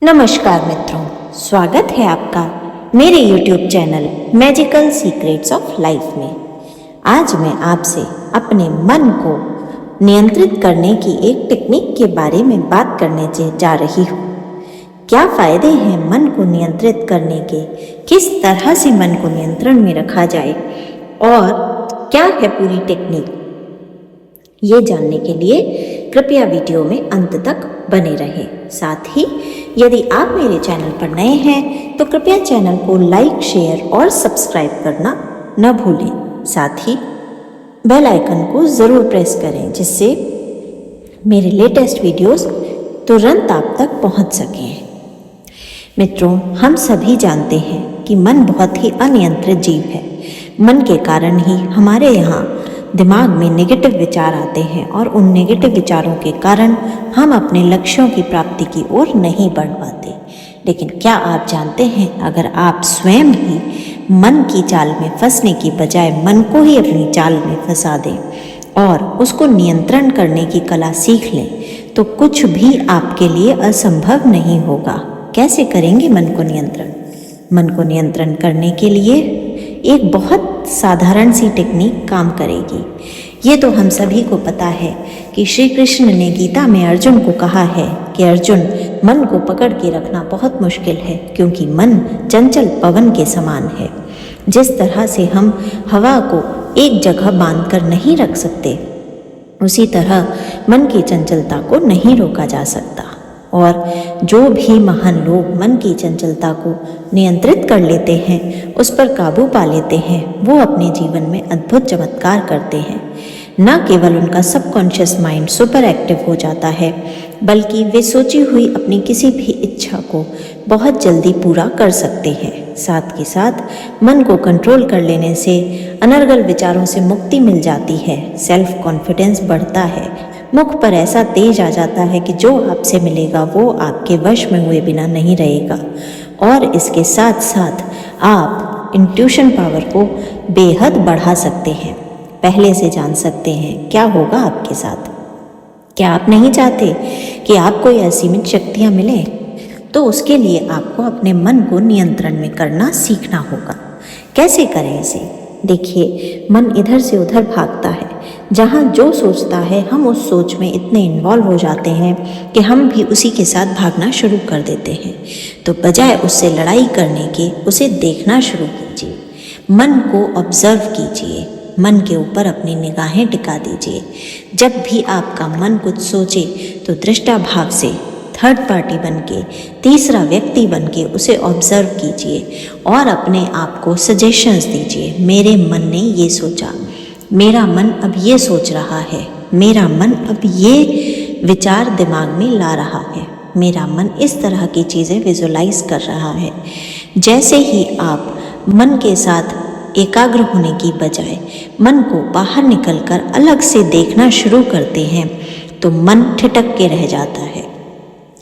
नमस्कार मित्रों, स्वागत है आपका मेरे YouTube channel magical secrets of life में। आज मैं आपसे अपने मन को नियंत्रित करने की एक टेक्निक के बारे में बात करने जा रही हूँ। क्या फ़ायदे हैं मन को नियंत्रित करने के, किस तरह से मन को नियंत्रण में रखा जाए और क्या है पूरी टेक्निक, ये जानने के लिए कृपया वीडियो में अंत तक बने रहें। साथ ही यदि आप मेरे चैनल पर नए हैं तो कृपया चैनल को लाइक, शेयर और सब्सक्राइब करना न भूलें। साथ ही बेल आइकन को ज़रूर प्रेस करें जिससे मेरे लेटेस्ट वीडियोस तुरंत आप तक पहुंच सकें। मित्रों, हम सभी जानते हैं कि मन बहुत ही अनियंत्रित जीव है। मन के कारण ही हमारे यहाँ दिमाग में नेगेटिव विचार आते हैं और उन नेगेटिव विचारों के कारण हम अपने लक्ष्यों की प्राप्ति की ओर नहीं बढ़ पाते। लेकिन क्या आप जानते हैं, अगर आप स्वयं ही मन की चाल में फंसने की बजाय मन को ही अपनी चाल में फंसा दें और उसको नियंत्रण करने की कला सीख लें तो कुछ भी आपके लिए असंभव नहीं होगा। कैसे करेंगे मन को नियंत्रण? मन को नियंत्रण करने के लिए एक बहुत साधारण सी टेक्निक काम करेगी। ये तो हम सभी को पता है कि श्री कृष्ण ने गीता में अर्जुन को कहा है कि अर्जुन, मन को पकड़ के रखना बहुत मुश्किल है क्योंकि मन चंचल पवन के समान है। जिस तरह से हम हवा को एक जगह बांध कर नहीं रख सकते, उसी तरह मन की चंचलता को नहीं रोका जा सकता। और जो भी महान लोग मन की चंचलता को नियंत्रित कर लेते हैं, उस पर काबू पा लेते हैं, वो अपने जीवन में अद्भुत चमत्कार करते हैं। न केवल उनका सबकॉन्शियस माइंड सुपर एक्टिव हो जाता है, बल्कि वे सोची हुई अपनी किसी भी इच्छा को बहुत जल्दी पूरा कर सकते हैं। साथ के साथ मन को कंट्रोल कर लेने से अनर्गल विचारों से मुक्ति मिल जाती है, सेल्फ कॉन्फिडेंस बढ़ता है, मुख पर ऐसा तेज आ जाता है कि जो आपसे मिलेगा वो आपके वश में हुए बिना नहीं रहेगा। और इसके साथ साथ आप इंट्यूशन पावर को बेहद बढ़ा सकते हैं, पहले से जान सकते हैं क्या होगा आपके साथ। क्या आप नहीं चाहते कि आपको यह असीमित शक्तियाँ मिलें? तो उसके लिए आपको अपने मन को नियंत्रण में करना सीखना होगा। कैसे करें इसे? देखिए, मन इधर से उधर भागता है। जहाँ जो सोचता है हम उस सोच में इतने इन्वॉल्व हो जाते हैं कि हम भी उसी के साथ भागना शुरू कर देते हैं। तो बजाय उससे लड़ाई करने के उसे देखना शुरू कीजिए, मन को ऑब्जर्व कीजिए, मन के ऊपर अपनी निगाहें टिका दीजिए। जब भी आपका मन कुछ सोचे तो दृष्टा भाव से थर्ड पार्टी बनके, तीसरा व्यक्ति बनके उसे ऑब्जर्व कीजिए और अपने आप को सजेशंस दीजिए। मेरे मन ने ये सोचा, मेरा मन अब ये सोच रहा है, मेरा मन अब ये विचार दिमाग में ला रहा है, मेरा मन इस तरह की चीज़ें विजुलाइज कर रहा है। जैसे ही आप मन के साथ एकाग्र होने की बजाय मन को बाहर निकलकर अलग से देखना शुरू करते हैं तो मन ठिठक के रह जाता है।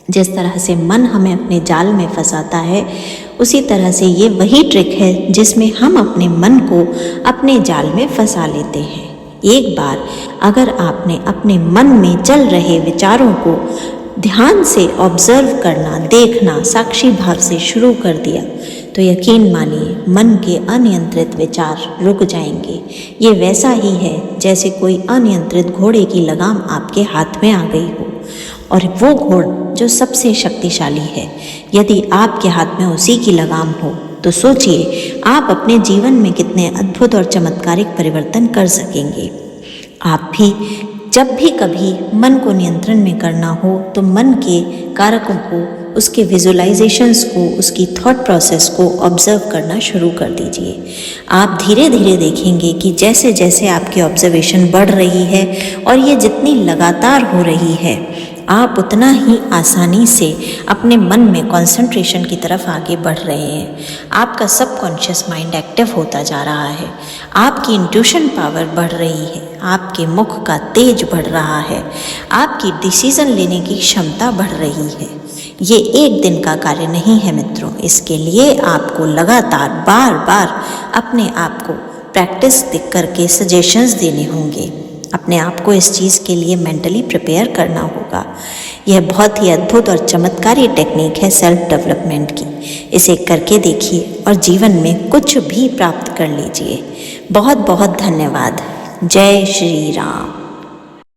जिस तरह से मन हमें अपने जाल में फंसाता है, उसी तरह से ये वही ट्रिक है जिसमें हम अपने मन को अपने जाल में फंसा लेते हैं। एक बार अगर आपने अपने मन में चल रहे विचारों को ध्यान से ऑब्जर्व करना, देखना, साक्षी भाव से शुरू कर दिया तो यकीन मानिए मन के अनियंत्रित विचार रुक जाएंगे। ये वैसा ही है जैसे कोई अनियंत्रित घोड़े की लगाम आपके हाथ में आ गई हो, और वो घोड़ा जो सबसे शक्तिशाली है, यदि आपके हाथ में उसी की लगाम हो तो सोचिए आप अपने जीवन में कितने अद्भुत और चमत्कारिक परिवर्तन कर सकेंगे। आप भी जब भी कभी मन को नियंत्रण में करना हो तो मन के कारकों को, उसके विजुलाइजेशंस को, उसकी थॉट प्रोसेस को ऑब्जर्व करना शुरू कर दीजिए। आप धीरे धीरे देखेंगे कि जैसे जैसे आपकी ऑब्जर्वेशन बढ़ रही है और ये जितनी लगातार हो रही है, आप उतना ही आसानी से अपने मन में कंसंट्रेशन की तरफ आगे बढ़ रहे हैं। आपका सबकॉन्शियस माइंड एक्टिव होता जा रहा है, आपकी इंट्यूशन पावर बढ़ रही है, आपके मुख का तेज बढ़ रहा है, आपकी डिसीजन लेने की क्षमता बढ़ रही है। ये एक दिन का कार्य नहीं है मित्रों, इसके लिए आपको लगातार बार बार अपने आप को प्रैक्टिस करके सजेशंस देने होंगे। अपने आप को इस चीज़ के लिए मेंटली प्रिपेयर करना होगा। यह बहुत ही अद्भुत और चमत्कारी टेक्निक है सेल्फ डेवलपमेंट की। इसे करके देखिए और जीवन में कुछ भी प्राप्त कर लीजिए। बहुत बहुत धन्यवाद। जय श्री राम।